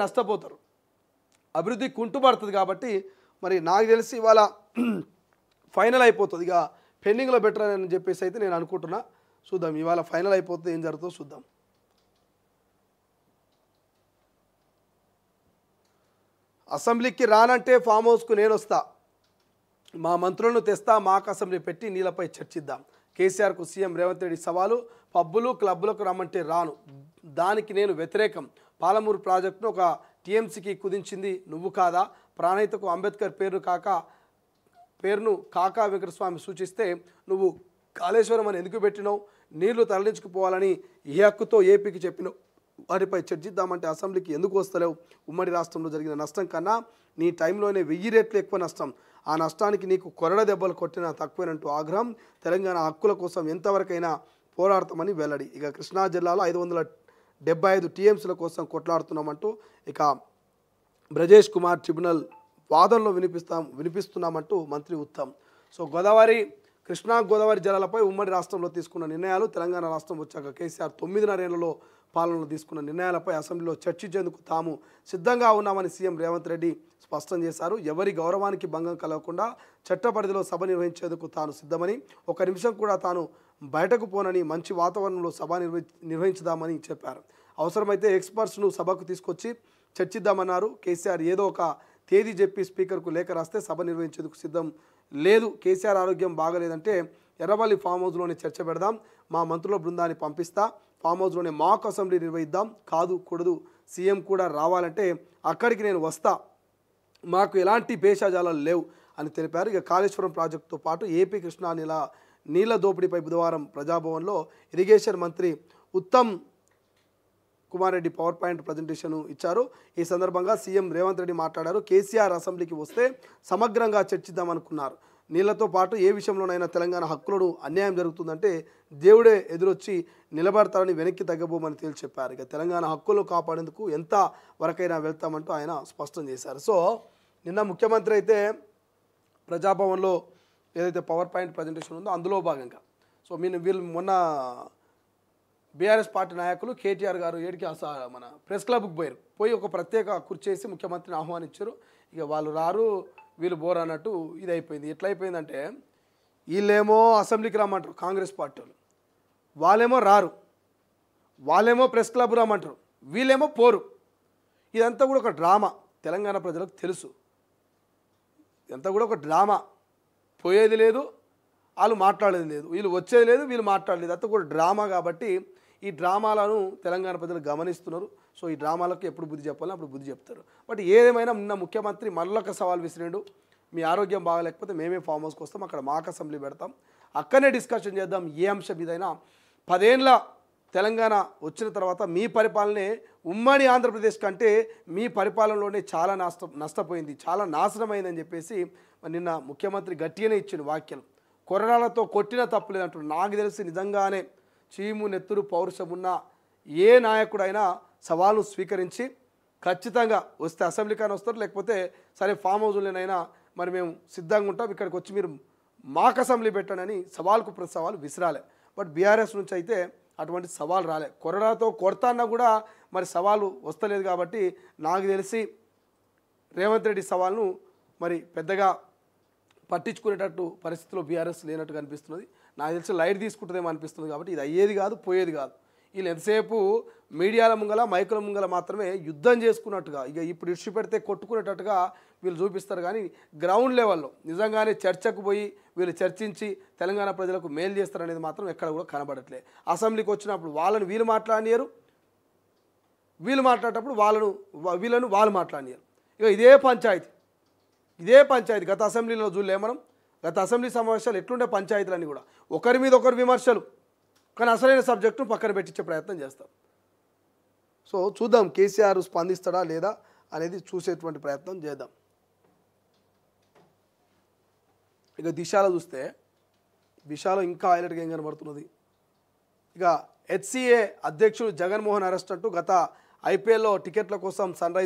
నష్టపోతారు, అభివృద్ధి కుంటుపడుతుంది. కాబట్టి మరి నాకు తెలిసి ఇవాళ ఫైనల్ అయిపోతుంది, ఇక పెండింగ్లో బెటర్ అని చెప్పేసి అయితే నేను అనుకుంటున్నా. చూద్దాం ఇవాళ ఫైనల్ అయిపోతుంది, ఏం జరుగుతుందో చూద్దాం. అసెంబ్లీకి రానంటే ఫామ్ హౌస్కు నేను వస్తా, మా మంత్రులను తెస్తా, మాకు అసెంబ్లీ పెట్టి నీళ్ళపై చర్చిద్దాం. కేసీఆర్కు సీఎం రేవంత్ రెడ్డి సవాలు, పబ్బులు క్లబ్బులకు రమ్మంటే రాను, దానికి నేను వ్యతిరేకం. పాలమూరు ప్రాజెక్టును ఒక టీఎంసీకి కుదించింది నువ్వు కాదా, ప్రాణహితకు అంబేద్కర్ పేరును కాకా వెంకటస్వామి సూచిస్తే నువ్వు కాళేశ్వరం అని ఎందుకు పెట్టినావు, నీళ్లు తరలించుకుపోవాలని ఏ హక్కుతో ఏపీకి చెప్పినావు, వాటిపై చర్చిద్దామంటే అసెంబ్లీకి ఎందుకు వస్తలేవు. ఉమ్మడి రాష్ట్రంలో జరిగిన నష్టం కన్నా నీ టైంలోనే 1000 రెట్లు ఎక్కువ నష్టం, ఆ నష్టానికి నీకు కొరడ దెబ్బలు కొట్టినా తక్కువేనంటూ ఆగ్రహం. తెలంగాణ హక్కుల కోసం ఎంతవరకైనా పోరాడతామని వెల్లడి. ఇక కృష్ణా జిల్లాలో 575 టీఎంసీల కోసం కొట్లాడుతున్నామంటూ ఇక బ్రజేష్ కుమార్ ట్రిబ్యునల్ వాదనలో వినిపిస్తున్నామంటూ మంత్రి ఉత్తమ్. సో కృష్ణా గోదావరి జలాలపై ఉమ్మడి రాష్ట్రంలో తీసుకున్న నిర్ణయాలు, తెలంగాణ రాష్ట్రం వచ్చాక కేసీఆర్ 9.5 ఏళ్లలో పాలనలో తీసుకున్న నిర్ణయాలపై అసెంబ్లీలో చర్చించేందుకు తాము సిద్ధంగా ఉన్నామని సీఎం రేవంత్ రెడ్డి స్పష్టం చేశారు. ఎవరి గౌరవానికి భంగం కలగకుండా చట్ట పరిధిలో సభ నిర్వహించేందుకు తాను సిద్ధమని, ఒక నిమిషం కూడా తాను బయటకు పోనని, మంచి వాతావరణంలో సభ నిర్వహించుదామని చెప్పారు. అవసరమైతే ఎక్స్పర్ట్స్ను సభకు తీసుకొచ్చి చర్చిద్దామన్నారు. కేసీఆర్ ఏదో ఒక తేదీ చెప్పి స్పీకర్కు లేఖ రాస్తే సభ నిర్వహించేందుకు సిద్ధం లేదు. కేసీఆర్ ఆరోగ్యం బాగలేదంటే ఎర్రవల్లి ఫామ్ హౌస్లోనే చర్చ పెడదాం, మా మంత్రుల బృందాన్ని పంపిస్తా, ఫామ్ హౌస్లోనే మాక్ అసెంబ్లీ నిర్వహిద్దాం, కూడదు సీఎం కూడా రావాలంటే అక్కడికి నేను వస్తా, మాకు ఎలాంటి భేషజాలాలు లేవు అని తెలిపారు. ఇక కాళేశ్వరం ప్రాజెక్టుతో పాటు ఏపీ కృష్ణా నీళ్ల దోపిడీపై బుధవారం ప్రజాభవన్లో ఇరిగేషన్ మంత్రి Uttam Kumar Reddy power point presentation ఇచ్చారు. ఈ సందర్భంగా సీఎం రేవంత్ రెడ్డి మాట్లాడారు. కేసీఆర్ అసెంబ్లీకి వస్తే సమగ్రంగా చర్చిద్దామనుకున్నారు. నీళ్లతో పాటు ఏ విషయంలోనైనా తెలంగాణ హక్కులను అన్యాయం జరుగుతుందంటే దేవుడే ఎదురొచ్చి నిలబడతారని వెనక్కి తగ్గబోమని తేల్చి చెప్పారు. ఇక తెలంగాణ హక్కులు కాపాడేందుకు ఎంత వరకైనా వెళ్తామంటూ ఆయన స్పష్టం చేశారు. సో నిన్న ముఖ్యమంత్రి అయితే ప్రజాభవన్లో ఏదైతే పవర్ పాయింట్ ప్రజెంటేషన్ ఉందో అందులో భాగంగా వీళ్ళు మొన్న బీఆర్ఎస్ పార్టీ నాయకులు కేటీఆర్ గారు ఏడికి మన ప్రెస్ క్లబ్కి పోయి ఒక ప్రత్యేక కుర్చేసి ముఖ్యమంత్రిని ఆహ్వానించారు. ఇక వాళ్ళు రారు, వీళ్ళు బోర్ అన్నట్టు ఇది అయిపోయింది. ఎట్లా అయిపోయిందంటే వీళ్ళేమో అసెంబ్లీకి రమ్మంటారు కాంగ్రెస్ పార్టీ వాళ్ళేమో రారు, వాళ్ళేమో ప్రెస్ క్లబ్ రమ్మంటారు, వీళ్ళేమో పోరు. ఇదంతా కూడా ఒక డ్రామా, తెలంగాణ ప్రజలకు తెలుసు. ఇదంతా కూడా ఒక డ్రామా, పోయేది లేదు, వాళ్ళు మాట్లాడేది లేదు, వీళ్ళు వచ్చేది లేదు, వీళ్ళు మాట్లాడలేదు, అంతా కూడా డ్రామా. కాబట్టి ఈ డ్రామాలను తెలంగాణ ప్రజలు గమనిస్తున్నారు. సో ఈ డ్రామాలకు ఎప్పుడు బుద్ధి చెప్పాలని అప్పుడు బుద్ధి చెప్తారు. బట్ ఏదేమైనా నిన్న ముఖ్యమంత్రి మళ్ళొక సవాల్ విసిరిండు. మీ ఆరోగ్యం బాగాలేకపోతే మేమే ఫామ్ హౌస్కి వస్తాం, అక్కడ మాక్ అసెంబ్లీ పెడతాం, అక్కడనే డిస్కషన్ చేద్దాం, ఏ అంశం మీదైనా. 10 ఏళ్ళ తెలంగాణ వచ్చిన తర్వాత మీ పరిపాలనే ఉమ్మడి ఆంధ్రప్రదేశ్ కంటే మీ పరిపాలనలోనే చాలా నష్టపోయింది, చాలా నాశనమైందని చెప్పేసి నిన్న ముఖ్యమంత్రి గట్టిగానే ఇచ్చిన వ్యాఖ్యలు. కొరడాలతో కొట్టిన తప్పులేదంటారు. నాకు తెలిసి నిజంగానే చీము నెత్తురు పౌరుషమున్న ఏ నాయకుడైనా సవాలు స్వీకరించి ఖచ్చితంగా వస్తే అసెంబ్లీకైనా వస్తారు, లేకపోతే సరే ఫామ్ హౌస్లోనైనా మరి మేము సిద్ధంగా ఉంటాం, ఇక్కడికి వచ్చి మీరు మాక్ అసెంబ్లీ పెట్టండి సవాల్కు ప్రతి సవాలు విసిరాలే. బట్ బీఆర్ఎస్ నుంచి అయితే అటువంటి సవాలు రాలే. కొరడాతో కొడతాన్నా కూడా మరి సవాలు వస్తలేదు. కాబట్టి నాకు తెలిసి రేవంత్ రెడ్డి సవాల్ను మరి పెద్దగా పట్టించుకునేటట్టు పరిస్థితిలో బీఆర్ఎస్ లేనట్టుగా అనిపిస్తున్నది. నాకు తెలిసి లైట్ తీసుకుంటుందేమో అనిపిస్తుంది. కాబట్టి ఇది అయ్యేది కాదు, పోయేది కాదు. వీళ్ళు ఎంతసేపు మీడియాల ముంగల మైకుల ముంగల మాత్రమే యుద్ధం చేసుకున్నట్టుగా, ఇక ఇప్పుడు ఇష్యూ పెడితే కొట్టుకునేటట్టుగా వీళ్ళు చూపిస్తారు. కానీ గ్రౌండ్ లెవెల్లో నిజంగానే చర్చకు పోయి వీళ్ళు చర్చించి తెలంగాణ ప్రజలకు మేలు చేస్తారనేది మాత్రం ఎక్కడ కూడా కనబడట్లేదు. అసెంబ్లీకి వచ్చినప్పుడు వీళ్ళు మాట్లాడనియరు, వీళ్ళు మాట్లాడేటప్పుడు వీళ్ళను వాళ్ళు మాట్లాడనియరు. ఇక ఇదే పంచాయతీ. గత అసెంబ్లీలో చూడలే మనం, గత అసెంబ్లీ సమావేశాలు ఎట్లుండే పంచాయతీలన్నీ కూడా ఒకరి మీద ఒకరు విమర్శలు, కానీ అసలైన సబ్జెక్టును పక్కన పెట్టించే ప్రయత్నం చేస్తాం. సో చూద్దాం కేసీఆర్ స్పందిస్తాడా లేదా అనేది చూసేటువంటి ప్రయత్నం చేద్దాం. ఇక దిశలో చూస్తే దిశలో ఇంకా హైలైట్గా ఏం కనబడుతున్నది. ఇక హెచ్సిఏ అధ్యక్షుడు జగన్మోహన్ అరెస్ట్ అంటూ గత ఐపీఎల్లో టికెట్ల కోసం సన్ రైజ్